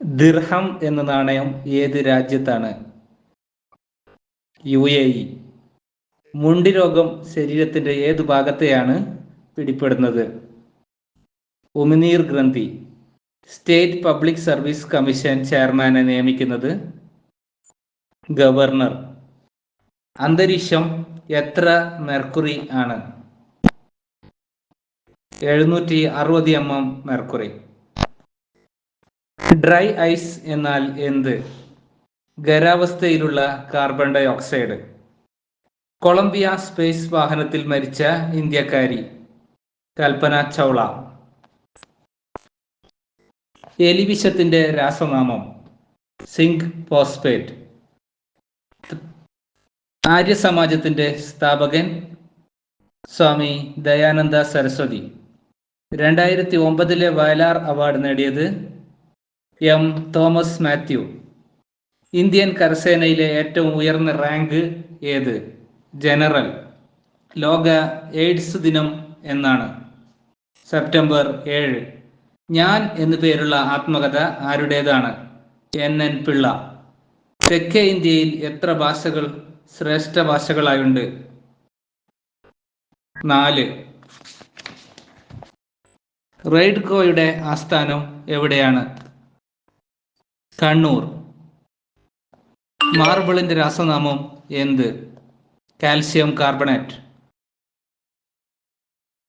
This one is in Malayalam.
ദിർഹം എന്ന നാണയം ഏത് രാജ്യത്താണ്? UAE. മുണ്ടി രോഗം ശരീരത്തിന്റെ ഏത് ഭാഗത്തെയാണ് പിടിപെടുന്നത്? ഉമിനീർ ഗ്രന്ഥി. സ്റ്റേറ്റ് പബ്ലിക് സർവീസ് കമ്മീഷൻ ചെയർമാനെ നിയമിക്കുന്നത് ഗവർണർ. അന്തരീക്ഷം എത്ര മെർക്കുറി ആണ്? 760 mm മെർക്കുറി. ഡ്രൈ ഐസ് എന്നാൽ എന്ത്? ഖരാവസ്ഥയിലുള്ള carbon dioxide. Columbia space വാഹനത്തിൽ മരിച്ച ഇന്ത്യക്കാരി കൽപ്പന ചൗള. എലിവിഷത്തിന്റെ രാസനാമം സിങ്ക് ഫോസ്ഫേറ്റ്. ആര്യ സമാജത്തിന്റെ സ്ഥാപകൻ സ്വാമി ദയാനന്ദ സരസ്വതി. 2009 വയലാർ അവാർഡ് നേടിയത് M. തോമസ് മാത്യു. ഇന്ത്യൻ കരസേനയിലെ ഏറ്റവും ഉയർന്ന റാങ്ക് ഏത്? ജനറൽ. ലോക എയ്ഡ്സ് ദിനം എന്നാണ്? സെപ്റ്റംബർ 7. ഞാൻ എന്നു പേരുള്ള ആത്മകഥ ആരുടേതാണ്? NN പിള്ള. തെക്കേ ഇന്ത്യയിൽ എത്ര ഭാഷകൾ ശ്രേഷ്ഠ ഭാഷകളായുണ്ട്? 4. റെയ്ഡ്കോയുടെ ആസ്ഥാനം എവിടെയാണ്? കണ്ണൂർ. മാർബിളിന്റെ രാസനാമം എന്ത്? Calcium carbonate.